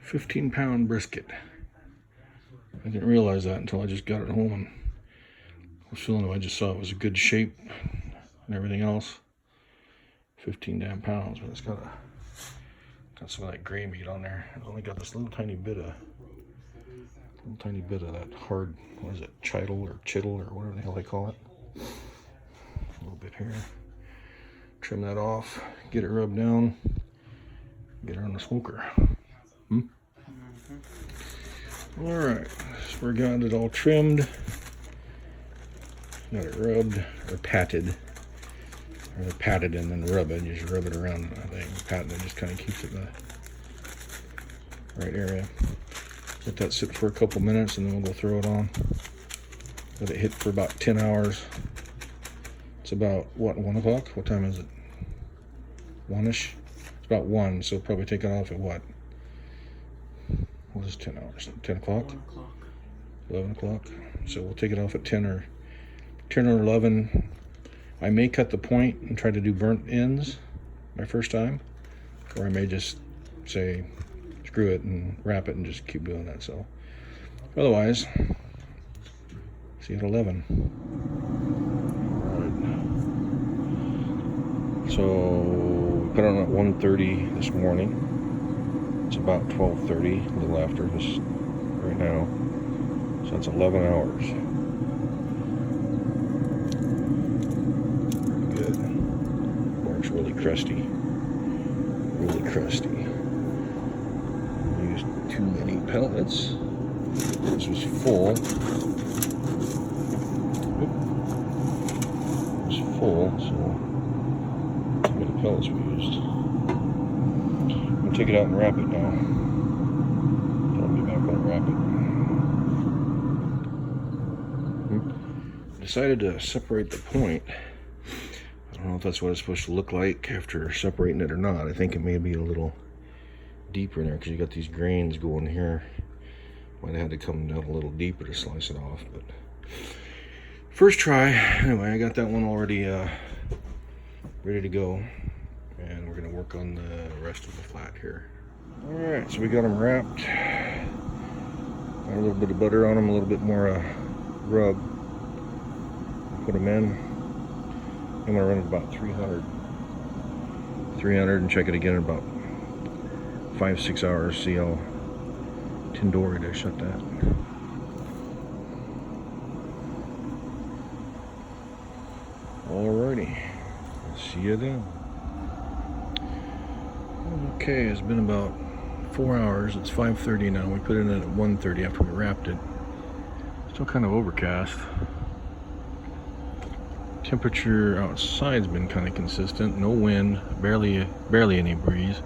15-pound brisket. I didn't realize that until I just got it home and was feeling it. I just saw it was a good shape and everything else. 15 damn pounds, but it's got some of that gray meat on there. It's only got this little tiny bit of that hard, what is it, chittle or whatever the hell they call it. A little bit here. Trim that off, get it rubbed down, get it on the smoker. Alright, so we got it all trimmed, got it rubbed, or patted, or patted and then rub it. You just rub it around, I think. Patting it just kind of keeps it in the right area. Let that sit for a couple minutes and then we'll go throw it on. Let it hit for about 10 hours. It's about, what, 1 o'clock? What time is it? 1-ish? It's about 1, so probably take it off at what? What is 10 hours? 10 o'clock? 11 o'clock. So we'll take it off at 10 or 11. I may cut the point and try to do burnt ends my first time, or I may just say screw it and wrap it and just keep doing that. So otherwise, see you at 11. All right. So put on at 1:30 this morning. It's about 12:30, a little after this right now. So that's 11 hours. Good. Bark's really crusty. Really crusty. Used too many pellets. This was full. It was full, so too many pellets we used. I'm gonna take it out and wrap it now. I'll be back when I wrap it. Decided to separate the point. I don't know if that's what it's supposed to look like after separating it or not. I think it may be a little deeper in there because you got these grains going here. Might have had to come down a little deeper to slice it off, but first try. Anyway, I got that one already ready to go, and we're gonna work on the rest of the flat here. All right, so we got them wrapped. Got a little bit of butter on them, a little bit more rub. Put them in. I'm gonna run it about 300 and check it again in about 5-6 hours. See how tandoori I shut that. Alrighty, see you then. Okay, it's been about 4 hours. It's 5:30 now. We put it in at 1:30 after we wrapped it. Still kind of overcast. Temperature outside's been kind of consistent. No wind, barely any breeze.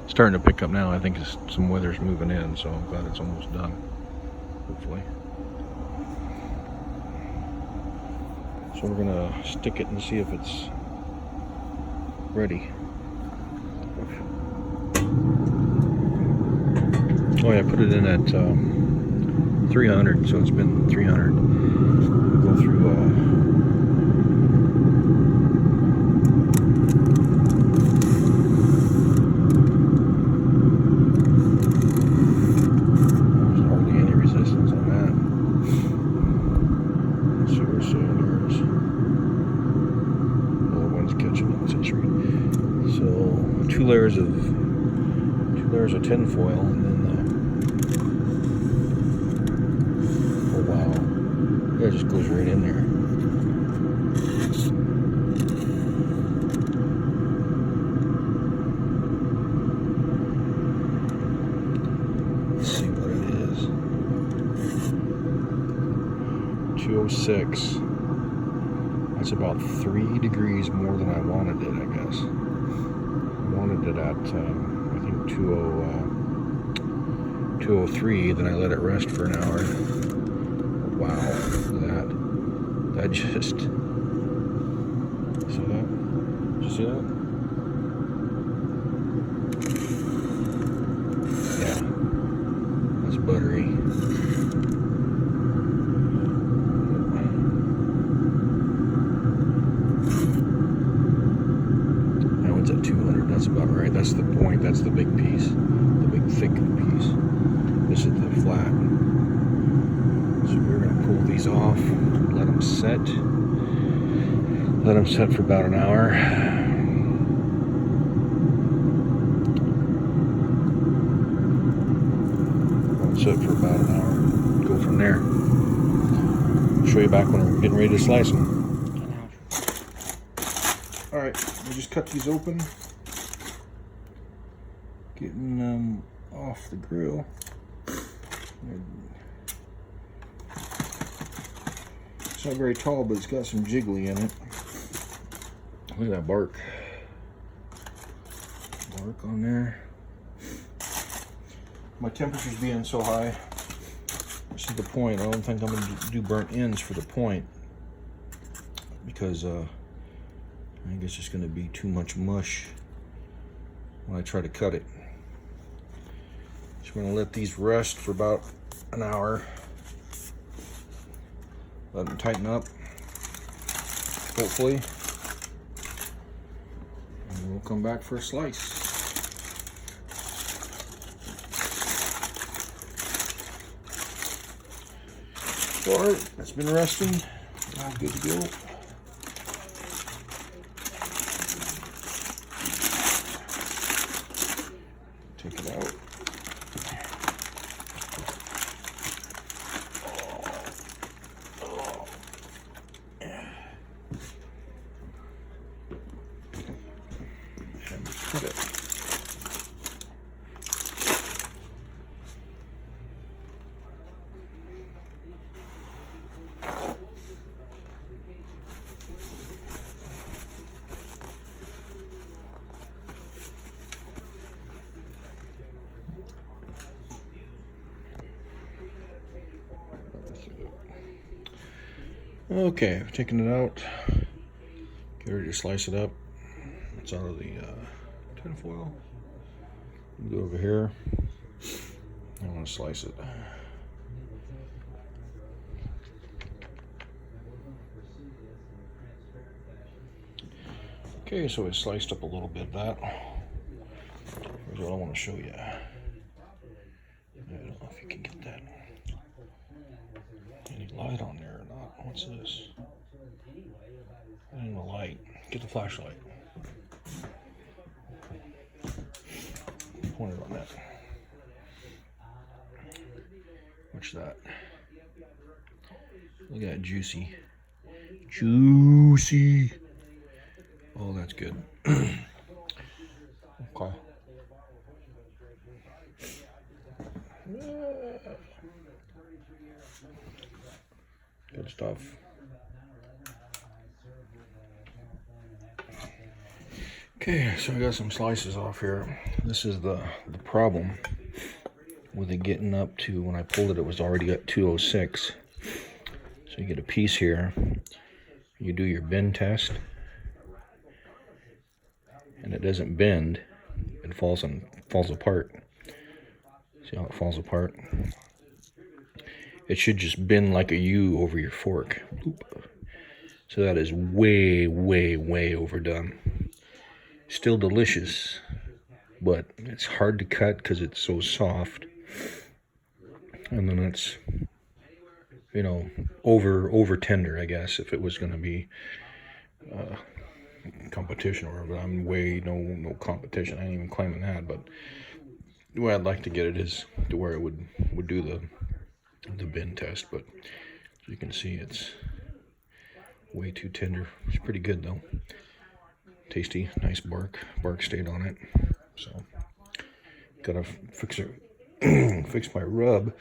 Starting to pick up now. I think some weather's moving in, so I'm glad it's almost done. Hopefully. So we're gonna stick it and see if it's ready. Oh yeah, I put it in at 300, so it's been 300. We'll go through there's hardly any resistance on that. Super cylinders. Oh, the wind's catching up. So 2 layers of tin foil, and then oh wow, yeah, it just goes right in there. Let's see what it is. 206. That's about 3 degrees more than I wanted it, I guess. I wanted it at I think 203, then I let it rest for an hour. Wow, look at that. That just, see that? Did you see that? Yeah, that's buttery. That one's at 200 now. That's about right. That's the point. That's the big piece. The big thick piece. This is the flat. So we're going to pull these off. Let them set. Let them set for about an hour. Let them set for about an hour. Go from there. I'll show you back when we're getting ready to slice them. Alright, we just cut these open. Getting them off the grill. It's not very tall, but it's got some jiggly in it. Look at that bark. Bark on there. My temperature's being so high. This is the point. I don't think I'm going to do burnt ends for the point, because I think it's just going to be too much mush when I try to cut it. Just going to let these rest for about an hour. Let them tighten up, hopefully. And we'll come back for a slice. Alright, it's been resting. Now good to go. Take it out. And cut it. Okay, I've taken it out. Get ready to slice it up. It's out of the tin foil. Go over here. I want to slice it. Okay, so it's sliced up a little bit. That. Here's what I want to show you. I don't know if you can get that. Any light on there or not? What's this? I need a light. Get the flashlight. Point it on that. Watch that. Look at that juicy. Juicy. Oh, that's good. Okay. Good stuff. Okay, so I got some slices off here. This is the problem with it getting up to, when I pulled it, it was already at 206. So you get a piece here, you do your bend test, and it doesn't bend, it falls apart. See how it falls apart? It should just bend like a U over your fork. Oop. So that is way, way, way overdone. Still delicious, but it's hard to cut because it's so soft. And then it's, you know, over tender, I guess, if it was going to be competition or whatever. I'm way no competition. I ain't even claiming that, but the way I'd like to get it is to where it would do the bend test. But as you can see, it's way too tender. It's pretty good though. Tasty, nice bark stayed on it. So gotta fix it. Fix my rub.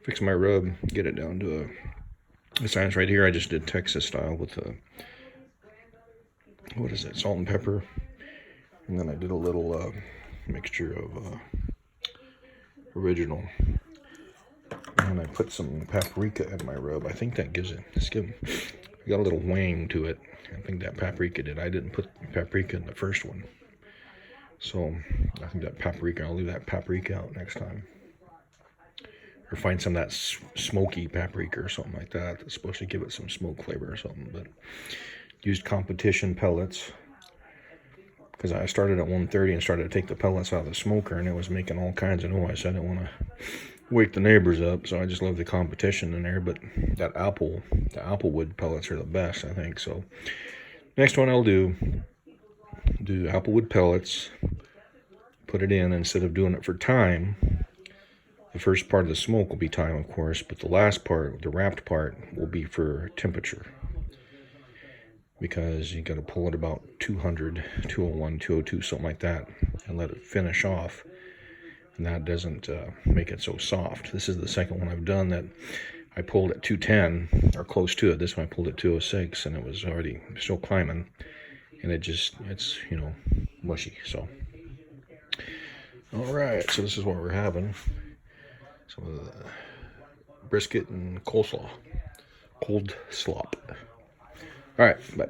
Fix my rub. Get it down to a size right here. I just did Texas style with what is it? Salt and pepper, and then I did a little mixture of original. And I put some paprika in my rub. I think that gives it. I got a little wang to it. I think that paprika did. I didn't put paprika in the first one, so I think that paprika. I'll leave that paprika out next time, or find some of that smoky paprika or something like that. That's supposed to give it some smoke flavor or something. But used competition pellets because I started at 130 and started to take the pellets out of the smoker, and it was making all kinds of noise. I didn't want to wake the neighbors up, so I just left the competition in there. But the applewood pellets are the best, I think. So next one I'll do applewood pellets, put it in instead of doing it for time. The first part of the smoke will be time, of course, but the last part, the wrapped part, will be for temperature. Because you got to pull it about 200, 201, 202, something like that, and let it finish off. And that doesn't make it so soft. This is the second one I've done that I pulled at 210, or close to it. This one I pulled at 206, and it was already still climbing. And it's, you know, mushy. So, all right, so this is what we're having. Some of the brisket and coleslaw. Cold slop. All right, bye.